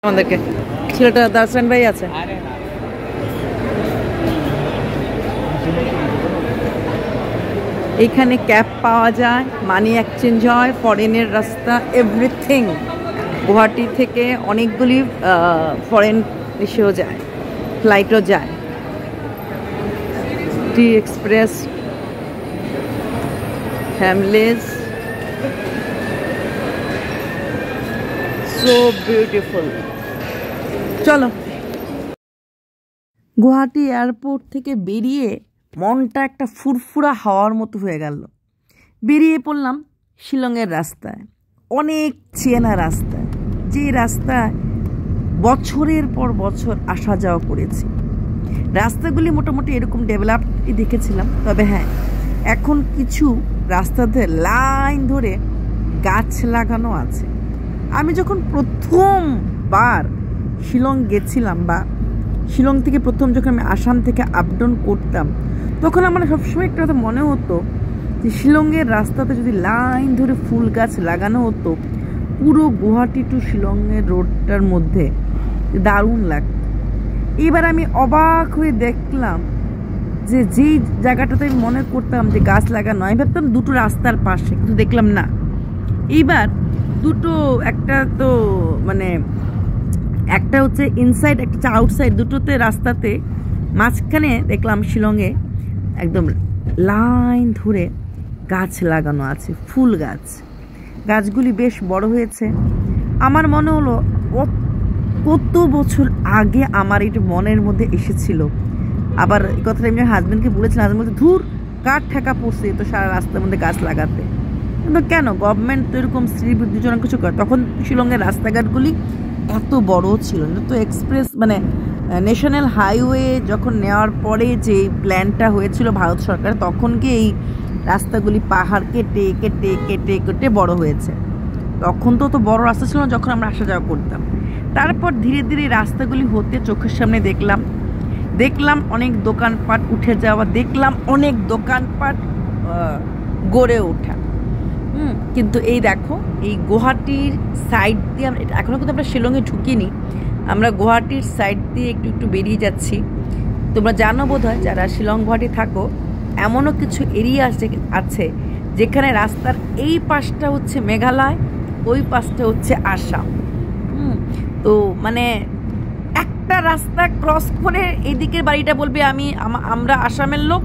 আমাদেরকে ছেলেটা দার্শন ভাই আছে। এখানে ক্যাব পাওয়া যায়, মানি এক্সচেঞ্জ হয়, ফরেনের রাস্তা, এভরিথিং। গুয়াহাটি থেকে অনেকগুলি ফরেন এসেও যায়, ফ্লাইটও যায়। টি এক্সপ্রেস, ফ্যামিলিজ, সো বিউটিফুল। চলো। গুয়াহাটি এয়ারপোর্ট থেকে বেরিয়ে মনটা একটা ফুরফুরা হাওয়ার মতো হয়ে গেল। বেরিয়ে পড়লাম শিলংয়ের রাস্তায়, অনেক চেনা রাস্তায়, যে রাস্তায় বছরের পর বছর আসা যাওয়া করেছি। রাস্তাগুলি মোটামুটি এরকম ডেভেলপই দেখেছিলাম, তবে হ্যাঁ, এখন কিছু রাস্তাতে লাইন ধরে গাছ লাগানো আছে। আমি যখন প্রথমবার শিলং গেছিলাম, বা শিলং থেকে প্রথম যখন আমি আসাম থেকে আপ ডাউন করতাম, তখন আমার সবসময় একটা কথা মনে হতো যে শিলংয়ের রাস্তাতে যদি লাইন ধরে ফুল গাছ লাগানো হতো, পুরো গুয়াহাটি টু শিলংয়ের রোডটার মধ্যে দারুণ লাগতো। এবার আমি অবাক হয়ে দেখলাম যে যেই জায়গাটাতে আমি মনে করতাম যে গাছ লাগানো, আমি ভাবতাম দুটো রাস্তার পাশে, কিন্তু দেখলাম না। এইবার দুটো, একটা তো মানে একটা হচ্ছে ইনসাইড, একটা হচ্ছে আউটসাইড, দুটোতে রাস্তাতে মাঝখানে দেখলাম শিলংয়ে একদম লাইন ধরে গাছ লাগানো আছে, ফুল গাছ। গাছগুলি বেশ বড় হয়েছে। আমার মনে হলো কত বছর আগে আমার এটা মনের মধ্যে এসেছিল। আবার এই কথাটা আমি হাজব্যান্ডকে বলেছিলাম, হাজব্যান্ড বলতে ধুর, কার ঠেকা পড়ছে তো সারা রাস্তার মধ্যে গাছ লাগাতে। কিন্তু কেন, গভর্নমেন্ট তো এরকম স্ত্রী বুদ্ধিজনক কিছু করে। তখন শিলংয়ের রাস্তাঘাটগুলি এত বড় ছিল না তো। এক্সপ্রেস মানে ন্যাশনাল হাইওয়ে যখন নেওয়ার পরে যে প্ল্যানটা হয়েছিল ভারত সরকার, তখনকে এই রাস্তাগুলি পাহাড় কেটে কেটে কেটে কেটে বড় হয়েছে। তখন তো বড় রাস্তা ছিল না যখন আমরা আসা যাওয়া করতাম। তারপর ধীরে ধীরে রাস্তাগুলি হতে চোখের সামনে দেখলাম অনেক দোকানপাট উঠে যাওয়া, দেখলাম অনেক দোকানপাট গড়ে ওঠা। কিন্তু এই দেখো, এই গুয়াহাটির সাইড দিয়ে আমরা এখনও কিন্তু আমরা শিলংয়ে ঢুকিনি, আমরা গুয়াহাটির সাইড দিয়ে একটু একটু বেরিয়ে যাচ্ছি। তোমরা জানো বোধ হয় যারা শিলং গুয়াহাটি থাকো, এমনও কিছু এরিয়া আছে যেখানে রাস্তার এই পাশটা হচ্ছে মেঘালয়, ওই পাশটা হচ্ছে আসাম। তো মানে একটা রাস্তা ক্রস করে এদিকের বাড়িটা বলবে আমরা আসামের লোক,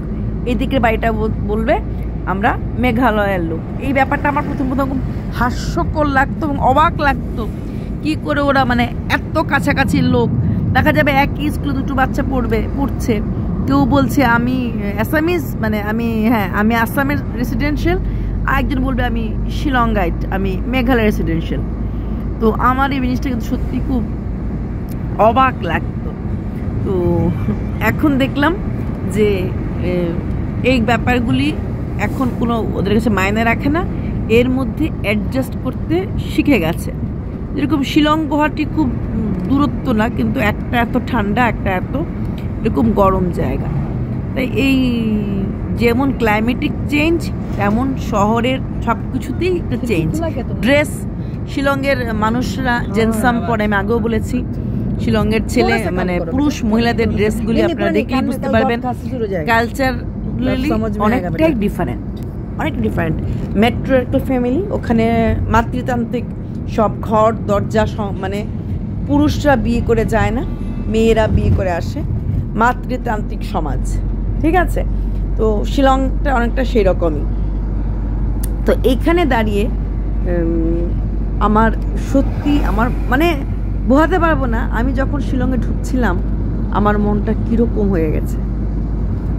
এদিকের বাড়িটা বলবে আমরা মেঘালয়ের লোক। এই ব্যাপারটা আমার প্রথম খুব হাস্যকর লাগতো এবং অবাক লাগতো, কি করে ওরা মানে এত কাছাকাছি লোক। দেখা যাবে একই স্কুলে দুটো বাচ্চা পড়ছে, কেউ বলছে আমি অ্যাসামিজ, মানে আমি আসামের রেসিডেন্সিয়াল, আরেকজন বলবে আমি শিলংগাইট, আমি মেঘালয় রেসিডেন্সিয়াল। তো আমার এই জিনিসটা কিন্তু সত্যি খুব অবাক লাগতো। তো এখন দেখলাম যে এই ব্যাপারগুলি এখন কোনো ওদের কাছে মায়নে রাখে না, এর মধ্যে অ্যাডজাস্ট করতে শিখে গেছে। যেরকম শিলং গুয়াহাটি খুব দূরত্ব না, কিন্তু একটা এত ঠান্ডা, একটা এত এরকম গরম জায়গা। তাই এই যেমন ক্লাইমেটিক চেঞ্জ, তেমন শহরের সব কিছুতেই একটা চেঞ্জ। ড্রেস, শিলংয়ের মানুষরা জেনসাম পরে, আমি আগেও বলেছি, শিলংয়ের ছেলে মানে পুরুষ মহিলাদের ড্রেসগুলি আপনারা দেখেই বুঝতে পারবেন কালচারালি অনেকটাই ডিফারেন্ট। মেট্রো একটা ফ্যামিলি, ওখানে মাতৃতান্ত্রিক সব ঘর দরজা, মানে পুরুষরা বিয়ে করে যায় না, মেয়েরা বিয়ে করে আসে, মাতৃতান্ত্রিক সমাজ, ঠিক আছে। তো শিলংটা অনেকটা সেই রকমই। তো এইখানে দাঁড়িয়ে আমার সত্যি আমার মানে বোঝাতে পারবো না, আমি যখন শিলংয়ে ঢুকছিলাম আমার মনটা কীরকম হয়ে গেছে,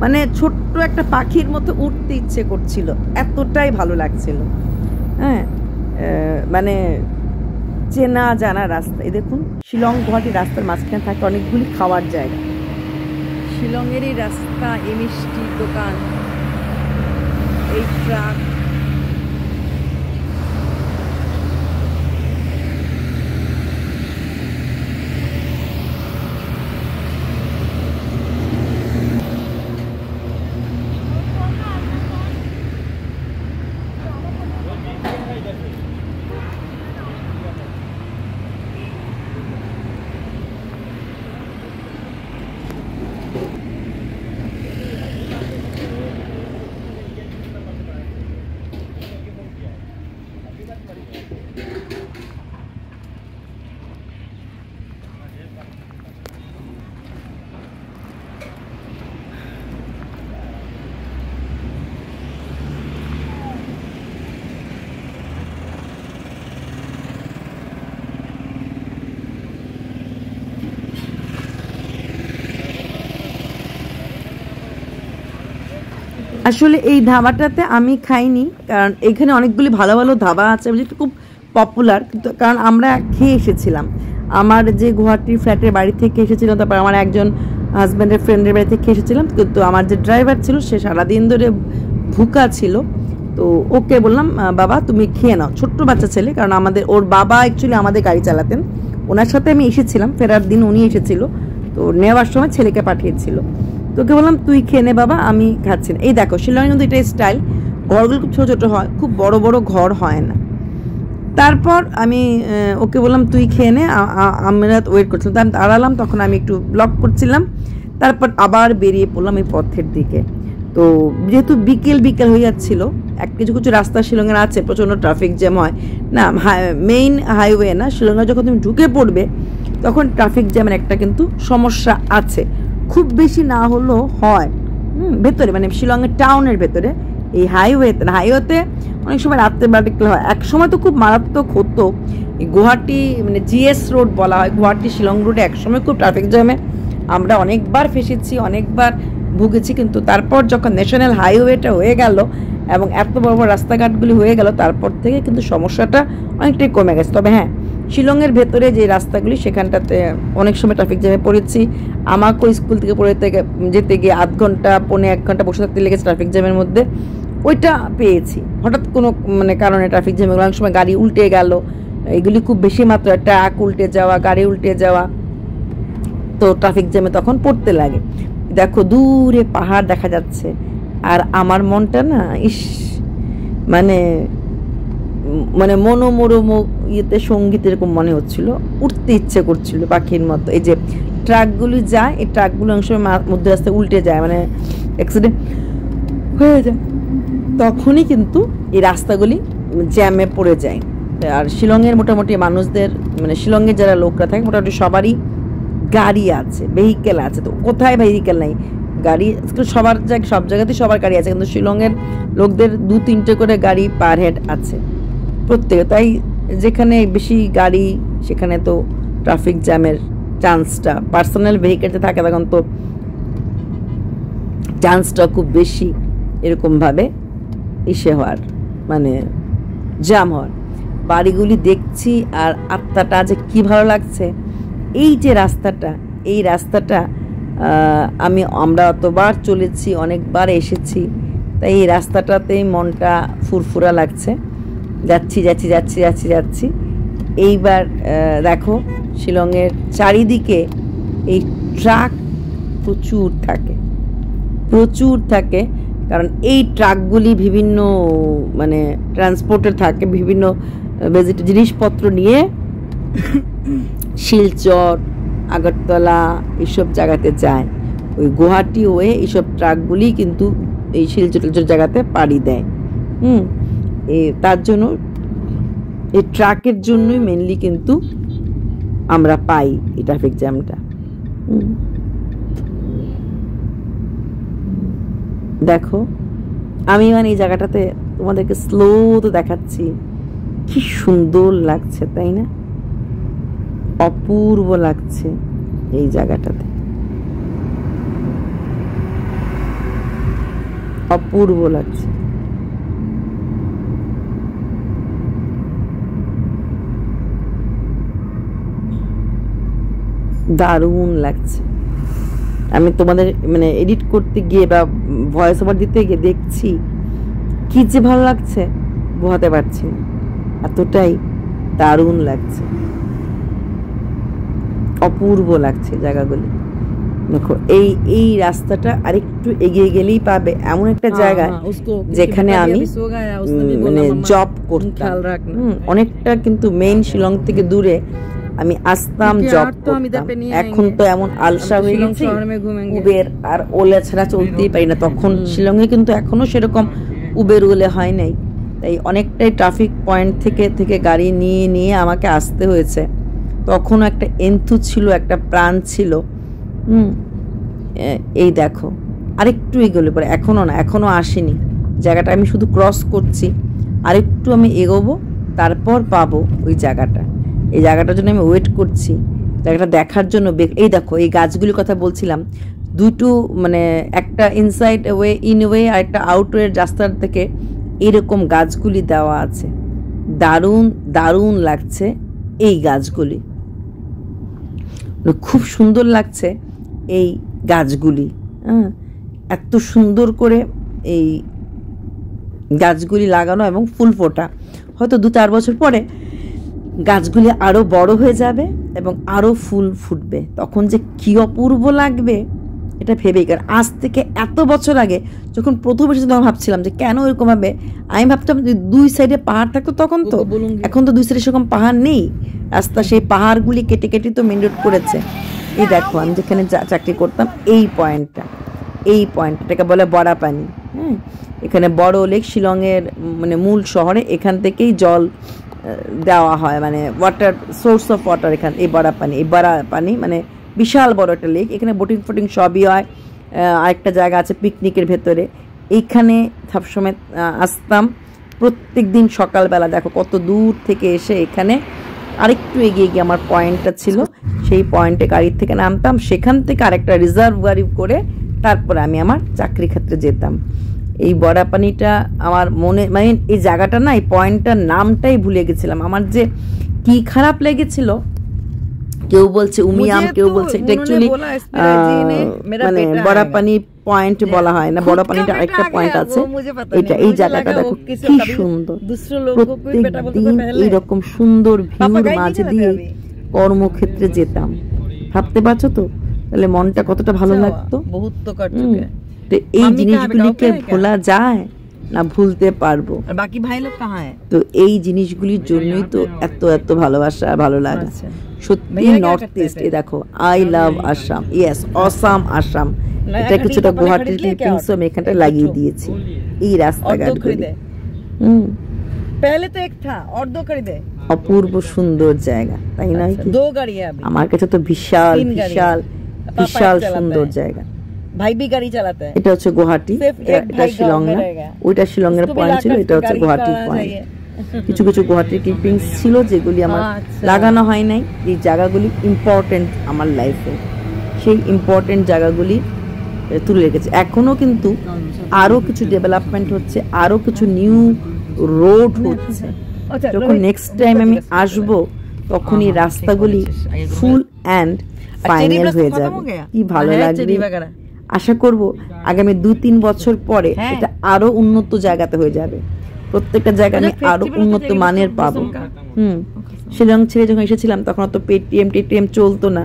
মানে ছোট্ট একটা পাখির মতো উঠতে ইচ্ছে করছিল, এতটাই ভালো লাগছিল। হ্যাঁ, মানে চেনা জানা রাস্তা। এই দেখুন, শিলং গুয়াহাটি রাস্তার মাঝখানে থাকে অনেকগুলি খাওয়ার জায়গা। শিলংয়ের এই রাস্তা, এই মিষ্টির দোকান, এই ট্রাক, আসলে এই ধাবাটাতে আমি খাইনি, কারণ এখানে অনেকগুলি ভালো ভালো ধাবা আছে যেটা খুব পপুলার, কিন্তু কারণ আমরা খেয়ে এসেছিলাম। আমার যে গুয়াহাটির ফ্ল্যাটের বাড়ি থেকে এসেছিলাম, তারপর আমার একজন হাজব্যান্ডের ফ্রেন্ডের বাড়ি থেকে খেয়ে এসেছিলাম, কিন্তু আমার যে ড্রাইভার ছিল সে সারাদিন ধরে ভুকা ছিল। তো ওকে বললাম বাবা তুমি খেয়ে নাও, ছোট্ট বাচ্চা ছেলে, কারণ ওর বাবা অ্যাকচুয়ালি আমাদের গাড়ি চালাতেন, ওনার সাথে আমি এসেছিলাম, ফেরার দিন উনি এসেছিল, তো নেওয়ার সময় ছেলেকে পাঠিয়েছিল। তোকে বললাম তুই খেয়ে নে বাবা, আমি খাচ্ছি না। এই দেখো শিলংয়ে কিন্তু এটা স্টাইল, ঘরগুলো খুব ছোটো ছোটো হয়, খুব বড় বড় ঘর হয় না। তারপর আমি ওকে বললাম তুই খেয়ে নে, আমরা ওয়েট করছিলাম, তো আমি দাঁড়ালাম, তখন আমি একটু ব্লগ করছিলাম, তারপর আবার বেরিয়ে পড়লাম এই পথের দিকে। তো যেহেতু বিকেল বিকেল হয়ে যাচ্ছিল, কিছু কিছু রাস্তা শিলংয়ের আছে প্রচণ্ড ট্রাফিক জ্যাম হয় না, মেইন হাইওয়ে না, শিলংয়ে যখন তুমি ঢুকে পড়বে তখন ট্রাফিক জ্যামের একটা কিন্তু সমস্যা আছে, খুব বেশি না হলেও হয় ভেতরে, মানে শিলংয়ের টাউনের ভেতরে। এই হাইওয়েতে অনেক সময় রাত্রেবেলা হয়, এক সময় তো খুব মারাত্মক হতো। এই গুয়াহাটি মানে জিএস রোড বলা হয়, গুয়াহাটি শিলং রোডে একসময় খুব ট্রাফিক জ্যামে আমরা অনেকবার ফেসেছি, অনেকবার ভুগেছি, কিন্তু তারপর যখন ন্যাশনাল হাইওয়েটা হয়ে গেল এবং এত বড় বড় রাস্তাঘাটগুলি হয়ে গেল, তারপর থেকে কিন্তু সমস্যাটা অনেকটাই কমে গেছে। তবে হ্যাঁ, শিলংয়ের ভেতরে যে রাস্তাগুলি সেখানটাতে অনেক সময় ট্রাফিক জ্যামে পড়েছি। আমাকেও স্কুল থেকে যেতে গিয়ে আধ ঘন্টা 1.5 ঘন্টা বসে থাকতে লেগেছে ট্রাফিক জ্যামের মধ্যে, ওইটা পেয়েছি। হঠাৎ কোনো মানে কারণে ট্রাফিক জ্যামে অনেক সময় গাড়ি উল্টে গেল, এগুলি খুব বেশি মাত্রায়, ট্রাক উল্টে যাওয়া, গাড়ি উল্টে যাওয়া, তো ট্রাফিক জ্যামে তখন পড়তে লাগে। দেখো দূরে পাহাড় দেখা যাচ্ছে, আর আমার মনটা না মানে মানে মনোমরম ইয়েতে সঙ্গীত এরকম মনে হচ্ছিল, উঠতে ইচ্ছে করছিল পাখির মতো। এই যে ট্রাকগুলি যায়, এই ট্রাকগুলো অনেক সময় মধ্যে রাস্তায় উল্টে যায়, মানে অ্যাক্সিডেন্ট হয়ে যায়, তখনই কিন্তু এই রাস্তাগুলি জ্যামে পড়ে যায়। আর শিলংয়ের মোটামুটি মানুষদের, মানে শিলংয়ের যারা লোকরা থাকে মোটামুটি সবারই গাড়ি আছে, ভেহিকেল আছে। তো কোথায় ভেহিকেল নাই, গাড়ি সব জায়গাতেই সবার গাড়ি আছে, কিন্তু শিলংয়ের লোকদের 2-3টে করে গাড়ি পার হেড আছে প্রত্যেকে। তাই যেখানে বেশি গাড়ি সেখানে তো ট্রাফিক জ্যামের চান্সটা, পার্সোনাল ভেহিকেলতে থাকে তখন তো চান্সটা খুব বেশি এরকমভাবে হওয়ার, মানে জ্যাম হওয়ার। বাড়িগুলি দেখছি আর আত্মাটা যে কী ভালো লাগছে। এই যে রাস্তাটা, এই রাস্তাটা আমরা অতবার চলেছি, অনেকবার এসেছি, তাই এই রাস্তাটাতেই মনটা ফুরফুরা লাগছে। যাচ্ছি। এইবার দেখো শিলংয়ের চারিদিকে এই ট্রাক প্রচুর থাকে, কারণ এই ট্রাকগুলি বিভিন্ন মানে ট্রান্সপোর্টের থাকে, বিভিন্ন জিনিসপত্র নিয়ে শিলচর, আগরতলা এইসব জায়গাতে যায়। ওই গুয়াহাটি হয়ে এইসব ট্রাকগুলি কিন্তু এই শিলচর জায়গাতে পাড়ি দেয়। তার জন্য এই ট্রাকের জন্যই মেনলি কিন্তু আমরা পাই এই ট্রাফিক জ্যামটা। দেখো আমি মানে এই জায়গাটাতে তোমাদেরকে স্লো তো দেখাচ্ছি, কি সুন্দর লাগছে তাই না, অপূর্ব লাগছে এই জায়গাটাতে, অপূর্ব লাগছে। দারুণ লাগছে। আমি তোমাদের মানে এডিট করতে গিয়ে বা ভয়েস ওভার দিতে গিয়ে দেখছি কি যে ভালো লাগছে, বোঝাতে পারছি না, এতটাই দারুণ লাগছে, অপূর্ব লাগছে জায়গাগুলি। দেখো এই রাস্তাটা আরেকটু এগিয়ে গেলেই পাবে এমন একটা জায়গা যেখানে আমি মানে জব করতাম। অনেকটা কিন্তু মেইন শিলং থেকে দূরে আমি আসতাম, জব করতাম। এখন তো এমন আলসা হয়ে গেছে, উবের আর ওলা ছাড়া চলতেই পারি না। তখন শিলংয়ে কিন্তু এখনো সেরকম উবের ওলে হয় নাই, তাই অনেকটাই ট্রাফিক পয়েন্ট থেকে গাড়ি নিয়ে আমাকে আসতে হয়েছে। তখনও একটা এন্থু ছিল, একটা প্রাণ ছিল। এই দেখো আরেকটু এগোলে পরে, এখনো আসেনি জায়গাটা, আমি শুধু ক্রস করছি, আরেকটু আমি এগোবো তারপর পাবো ওই জায়গাটা। এই জায়গাটার জন্য আমি ওয়েট করছি, জায়গাটা দেখার জন্য। এই দেখো এই গাছগুলির কথা বলছিলাম, দুটো মানে একটা ইনসাইড ওয়ে ইন ওয়ে আর একটা আউট ওয়ের রাস্তার থেকে এরকম গাছগুলি দেওয়া আছে। দারুণ দারুণ লাগছে এই গাছগুলি, খুব সুন্দর লাগছে এই গাছগুলি। হ্যাঁ, এত সুন্দর করে এই গাছগুলি লাগানো এবং ফুল ফোটা। হয়তো 2-4 বছর পরে গাছগুলি আরও বড় হয়ে যাবে এবং আরও ফুল ফুটবে, তখন যে কী অপূর্ব লাগবে এটা ভেবেই। কারণ আজ থেকে এত বছর আগে যখন প্রথম এসেছি তখন ভাবছিলাম যে কেন এরকম হবে। আমি ভাবতাম যে 2 সাইডে পাহাড় থাকতো তখন, তো এখন তো 2 সাইডে সেরকম পাহাড় নেই। রাস্তা সেই পাহাড়গুলি কেটে কেটে তো মেন রোড করেছে। এই দেখো আমি যেখানে চাকরি করতাম এই পয়েন্টটাকে বলে বড়াপানি। হ্যাঁ, এখানে বড় লেক, শিলংয়ের মানে মূল শহরে, এখান থেকেই জল দেওয়া হয়, মানে ওয়াটার সোর্স অফ ওয়াটার এখান এই বড়াপানি মানে বিশাল বড় একটা লেক। এখানে বোটিং ফোটিং সবই হয়। আরেকটা জায়গা আছে পিকনিকের ভেতরে, এইখানে সবসময় আসতাম প্রত্যেক দিন সকালবেলা। দেখো কত দূর থেকে এসে এখানে আরেকটু এগিয়ে গিয়ে আমার পয়েন্টটা ছিল, সেই পয়েন্টে গাড়ির থেকে নামতাম, সেখান থেকে আরেকটা রিজার্ভ গাড়ি করে তারপরে আমি আমার চাকরি ক্ষেত্রে যেতাম। এই বড়াপানিটা আমার মনে, মানে এই জায়গাটা না, এই পয়েন্টটার নামটাই ভুলে গেছিলাম। আমার যে কি খারাপ লেগেছিল, কেউ বলছে উমিয়াম, কেউ বলছে এটা অ্যাকচুয়ালি মানে বড়াপানি পয়েন্ট বলা হয় না, বড়াপানিটা আরেকটা পয়েন্ট আছে এটা। এই জায়গাটা দেখো কি সুন্দর, প্রত্যেকদিন এইরকম সুন্দর ভিউর মাঝে দিয়ে কর্মক্ষেত্রে যেতাম। ভাবতে পারছো তো তাহলে মনটা কতটা ভালো লাগতো। তো এই জিনিসগুলিকে ভোলা যায় না, ভুলতে পারবো। বাকি ভাই লোক কাহা হ্যায়? তো এই জিনিসগুলির জন্যই তো এত এত ভালোবাসা, ভালো লাগা। সত্যি নর্থ ইস্ট, এই দেখো I love Assam, yes awesome Assam. এটা কিছুটা গুয়াহাটির ক্লিপিংস আমি এখানটা লাগিয়ে দিয়েছি এই রাস্তাঘাটগুলি। पहले तो एक था और 2 कर दे। অপূর্ব সুন্দর জায়গা, তাই নয় কি? 2 गाड़ी है अभी আমার কাছে তো বিশাল বিশাল বিশাল সুন্দর জায়গা। ভাই भी गाड़ी चलाता है। এটা হচ্ছে গুয়াহাটি, এটা শিলং না, ওইটা শিলংয়ের পয়েন্ট ছিল, এটা হচ্ছে গুয়াহাটির পয়েন্ট। কিছু কিছু গুয়াহাটির ক্লিপিংস ছিল যেগুলি আমার লাগানো হয় নাই। এই জায়গাগুলি ইম্পর্টেন্ট আমার লাইফে, সেই ইম্পর্টেন্ট জায়গাগুলি তুলে রেখেছে। এখনো কিন্তু আরো কিছু ডেভেলপমেন্ট হচ্ছে, আরো কিছু নিউ রোড হচ্ছে। যখন নেক্সট টাইম আমি আসব তখন এই রাস্তাগুলি ফুল অ্যান্ড ফাইনাল হয়ে যাবে, কি ভালো লাগবে। আশা করব আগামী 2-3 বছর পরে এটা আরো উন্নত জায়গাতে হয়ে যাবে। প্রত্যেকটা জায়গা আমি আরো উন্নত মানের পাবো। শিলং ছেড়ে যখন এসেছিলাম তখন তো পেটিএম চলতো না।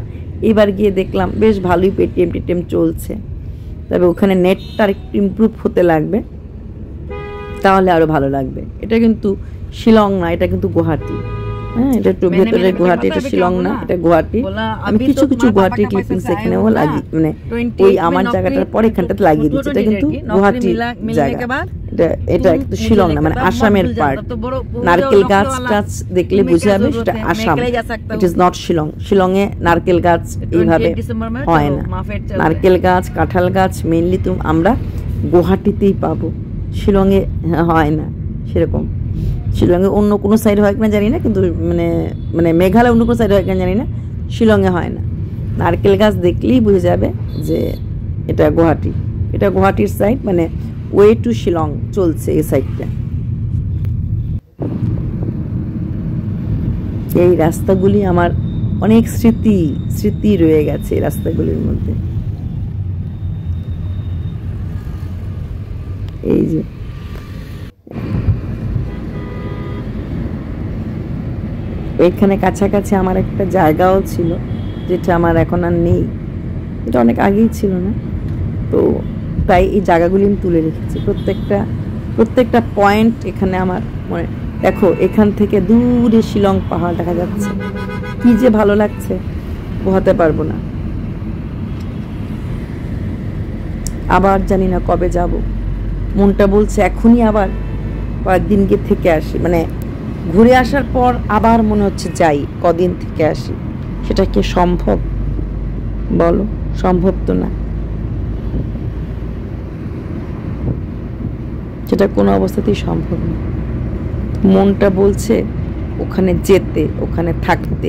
এবার গিয়ে দেখলাম বেশ ভালোই পেটিএম চলছে। তবে ওখানে নেটটা একটু ইমপ্রুভ হতে লাগবে, তাহলে আরো ভালো লাগবে। এটা কিন্তু শিলং না, এটা কিন্তু গুয়াহাটি। হ্যাঁ, এটা একটু ভেতরে গুয়াহাটি, এটা শিলং না, এটা গুয়াহাটি। আমি কিছু কিছু গুয়াহাটি ক্লিপিংস এখানেও লাগি, মানে ওই আমার জায়গাটার পরে এখানটাতে লাগিয়ে দিচ্ছি। এটা কিন্তু গুয়াহাটি জায়গা, এটা একটু শিলং না, মানে আসামের পার্ট। নারকেল গাছ টাছ দেখলে বুঝে যাবে সেটা Assam, it is not Shillong. শিলংয়ে নারকেল গাছ এইভাবে হয় না। নারকেল গাছ, কাঁঠাল গাছ মেনলি আমরা গুয়াহাটিতেই পাবো, শিলংয়ে হয় না সেরকম। শিলংয়ে অন্য কোনো সাইড হয় কিনা জানি না, কিন্তু মানে মেঘালয় অন্য কোনো সাইড হয় কিনা জানি না, শিলংয়ে হয় না। নারকেল গাছ দেখলেই বুঝে যাবে যে এটা গুয়াহাটি, এটা গুয়াহাটির সাইড, মানে ওয়ে টু শিলং চলছে এই সাইডটা। এই রাস্তাগুলি আমার অনেক স্মৃতি রয়ে গেছে এই রাস্তাগুলির মধ্যে। এই যে এখানে কাছাকাছি আমার একটা জায়গাও ছিল যেটা আমার এখন আর নেই, এটা অনেক আগেই ছিল না। তো তাই এই জায়গাগুলি আমি তুলে রেখেছি, প্রত্যেকটা পয়েন্ট এখানে আমার মনে। দেখো এখান থেকে দূরে শিলং পাহাড় দেখা যাচ্ছে, কি যে ভালো লাগছে বোঝাতে পারবো না। আবার জানি না কবে যাব, মনটা বলছে এখনই আবার কয়েকদিন গিয়ে থেকে আসি, মানে ঘুরে আসার পর আবার মনে হচ্ছে যাই, কদিন থেকে আসি। সেটা কি সম্ভব বলো? সম্ভব তো না, সেটা কোনো অবস্থাতেই সম্ভব না। মনটা বলছে ওখানে যেতে, ওখানে থাকতে।